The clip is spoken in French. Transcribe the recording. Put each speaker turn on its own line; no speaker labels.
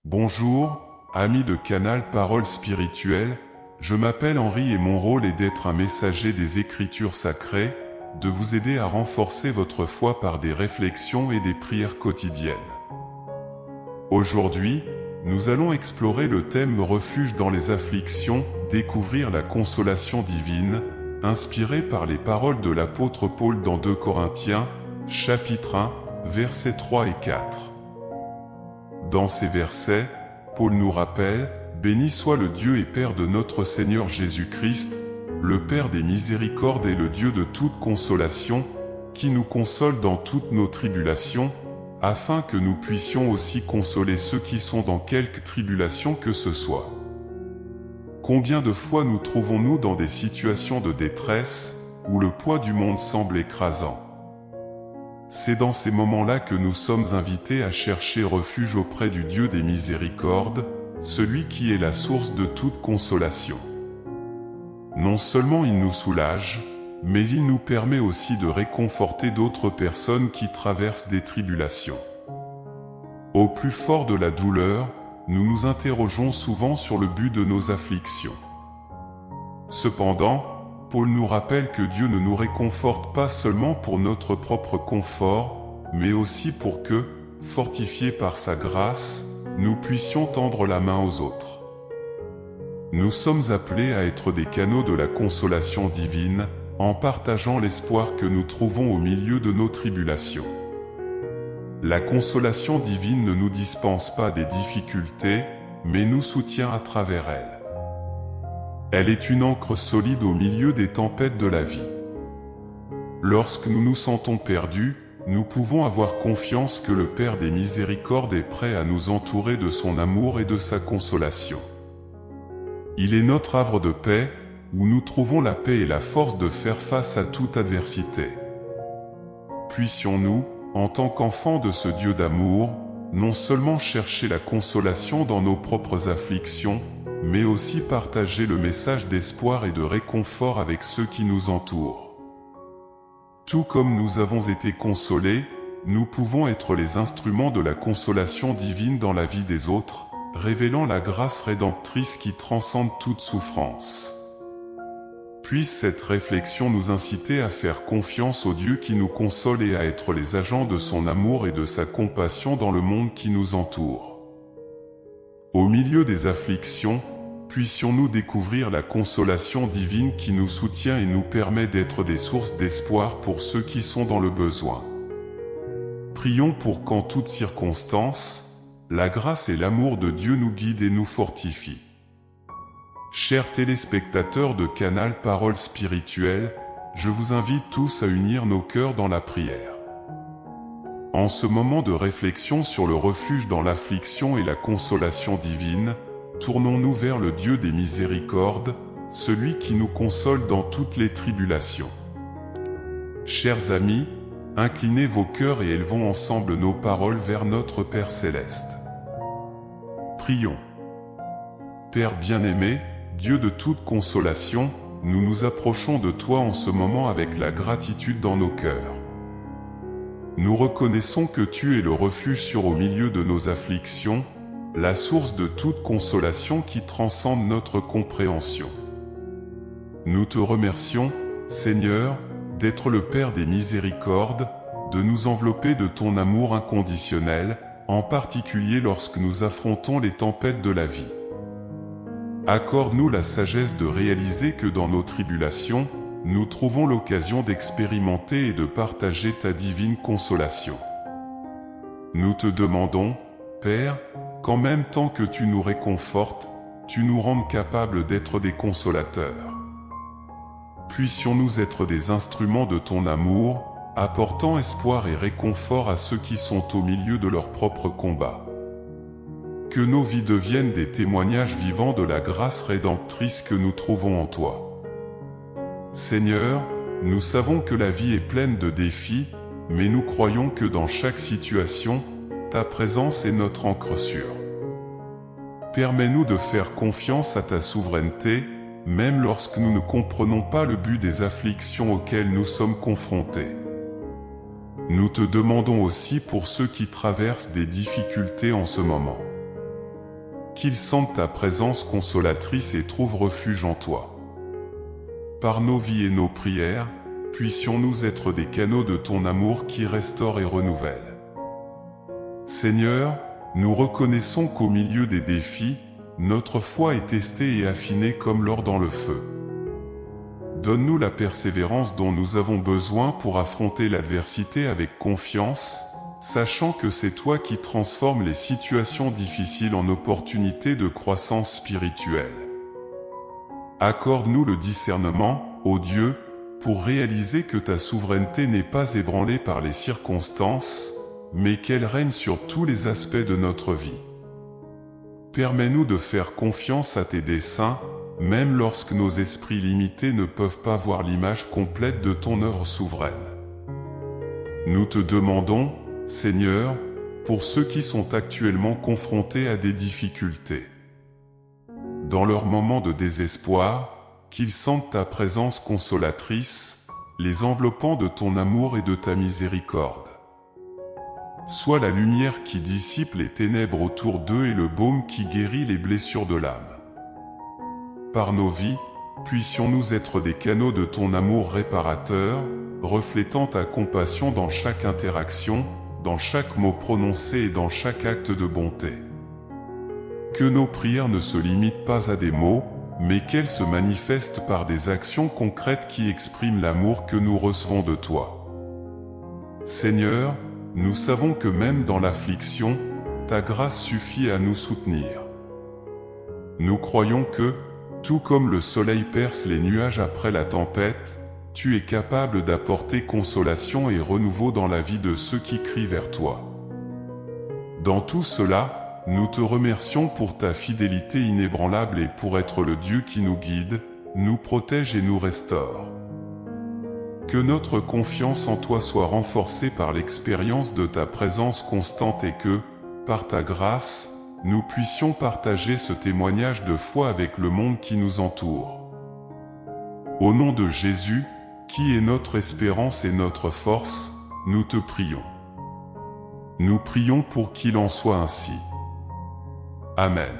Bonjour, amis de Canal Parole Spirituelle, je m'appelle Henri et mon rôle est d'être un messager des Écritures sacrées, de vous aider à renforcer votre foi par des réflexions et des prières quotidiennes. Aujourd'hui, nous allons explorer le thème Refuge dans les afflictions, découvrir la consolation divine, inspirée par les paroles de l'apôtre Paul dans 2 Corinthiens, chapitre 1, versets 3 et 4. Dans ces versets, Paul nous rappelle « Béni soit le Dieu et Père de notre Seigneur Jésus-Christ, le Père des miséricordes et le Dieu de toute consolation, qui nous console dans toutes nos tribulations, afin que nous puissions aussi consoler ceux qui sont dans quelque tribulation que ce soit. » Combien de fois nous trouvons-nous dans des situations de détresse, où le poids du monde semble écrasant? C'est dans ces moments-là que nous sommes invités à chercher refuge auprès du Dieu des miséricordes, celui qui est la source de toute consolation. Non seulement il nous soulage, mais il nous permet aussi de réconforter d'autres personnes qui traversent des tribulations. Au plus fort de la douleur, nous nous interrogeons souvent sur le but de nos afflictions. Cependant, Paul nous rappelle que Dieu ne nous réconforte pas seulement pour notre propre confort, mais aussi pour que, fortifiés par sa grâce, nous puissions tendre la main aux autres. Nous sommes appelés à être des canaux de la consolation divine, en partageant l'espoir que nous trouvons au milieu de nos tribulations. La consolation divine ne nous dispense pas des difficultés, mais nous soutient à travers elles. Elle est une ancre solide au milieu des tempêtes de la vie. Lorsque nous nous sentons perdus, nous pouvons avoir confiance que le Père des miséricordes est prêt à nous entourer de son amour et de sa consolation. Il est notre havre de paix, où nous trouvons la paix et la force de faire face à toute adversité. Puissions-nous, en tant qu'enfants de ce Dieu d'amour, non seulement chercher la consolation dans nos propres afflictions, mais aussi partager le message d'espoir et de réconfort avec ceux qui nous entourent. Tout comme nous avons été consolés, nous pouvons être les instruments de la consolation divine dans la vie des autres, révélant la grâce rédemptrice qui transcende toute souffrance. Puisse cette réflexion nous inciter à faire confiance au Dieu qui nous console et à être les agents de son amour et de sa compassion dans le monde qui nous entoure. Au milieu des afflictions, puissions-nous découvrir la consolation divine qui nous soutient et nous permet d'être des sources d'espoir pour ceux qui sont dans le besoin. Prions pour qu'en toutes circonstances, la grâce et l'amour de Dieu nous guident et nous fortifient. Chers téléspectateurs de Canal Parole Spirituelle, je vous invite tous à unir nos cœurs dans la prière. En ce moment de réflexion sur le refuge dans l'affliction et la consolation divine, tournons-nous vers le Dieu des miséricordes, celui qui nous console dans toutes les tribulations. Chers amis, inclinez vos cœurs et élevons ensemble nos paroles vers notre Père Céleste. Prions. Père bien-aimé, Dieu de toute consolation, nous nous approchons de toi en ce moment avec la gratitude dans nos cœurs. Nous reconnaissons que tu es le refuge au milieu de nos afflictions, la source de toute consolation qui transcende notre compréhension. Nous te remercions, Seigneur, d'être le Père des miséricordes, de nous envelopper de ton amour inconditionnel, en particulier lorsque nous affrontons les tempêtes de la vie. Accorde-nous la sagesse de réaliser que dans nos tribulations, nous trouvons l'occasion d'expérimenter et de partager ta divine consolation. Nous te demandons, Père, qu'en même temps que tu nous réconfortes, tu nous rendes capables d'être des consolateurs. Puissions-nous être des instruments de ton amour, apportant espoir et réconfort à ceux qui sont au milieu de leur propre combat. Que nos vies deviennent des témoignages vivants de la grâce rédemptrice que nous trouvons en toi. Seigneur, nous savons que la vie est pleine de défis, mais nous croyons que dans chaque situation, ta présence est notre ancre sûre. Permets-nous de faire confiance à ta souveraineté, même lorsque nous ne comprenons pas le but des afflictions auxquelles nous sommes confrontés. Nous te demandons aussi pour ceux qui traversent des difficultés en ce moment. qu'ils sentent ta présence consolatrice et trouvent refuge en toi. Par nos vies et nos prières, puissions-nous être des canaux de ton amour qui restaure et renouvelle. Seigneur, nous reconnaissons qu'au milieu des défis, notre foi est testée et affinée comme l'or dans le feu. Donne-nous la persévérance dont nous avons besoin pour affronter l'adversité avec confiance, sachant que c'est toi qui transformes les situations difficiles en opportunités de croissance spirituelle. Accorde-nous le discernement, ô Dieu, pour réaliser que ta souveraineté n'est pas ébranlée par les circonstances, mais qu'elle règne sur tous les aspects de notre vie. Permets-nous de faire confiance à tes desseins, même lorsque nos esprits limités ne peuvent pas voir l'image complète de ton œuvre souveraine. Nous te demandons, Seigneur, pour ceux qui sont actuellement confrontés à des difficultés. Dans leurs moments de désespoir, qu'ils sentent ta présence consolatrice, les enveloppant de ton amour et de ta miséricorde. Sois la lumière qui dissipe les ténèbres autour d'eux et le baume qui guérit les blessures de l'âme. Par nos vies, puissions-nous être des canaux de ton amour réparateur, reflétant ta compassion dans chaque interaction, dans chaque mot prononcé et dans chaque acte de bonté. Que nos prières ne se limitent pas à des mots, mais qu'elles se manifestent par des actions concrètes qui expriment l'amour que nous recevons de toi. Seigneur, nous savons que même dans l'affliction, ta grâce suffit à nous soutenir. Nous croyons que, tout comme le soleil perce les nuages après la tempête, tu es capable d'apporter consolation et renouveau dans la vie de ceux qui crient vers toi. Dans tout cela, nous te remercions pour ta fidélité inébranlable et pour être le Dieu qui nous guide, nous protège et nous restaure. Que notre confiance en toi soit renforcée par l'expérience de ta présence constante et que, par ta grâce, nous puissions partager ce témoignage de foi avec le monde qui nous entoure. Au nom de Jésus, qui est notre espérance et notre force, nous te prions. Nous prions pour qu'il en soit ainsi. Amen.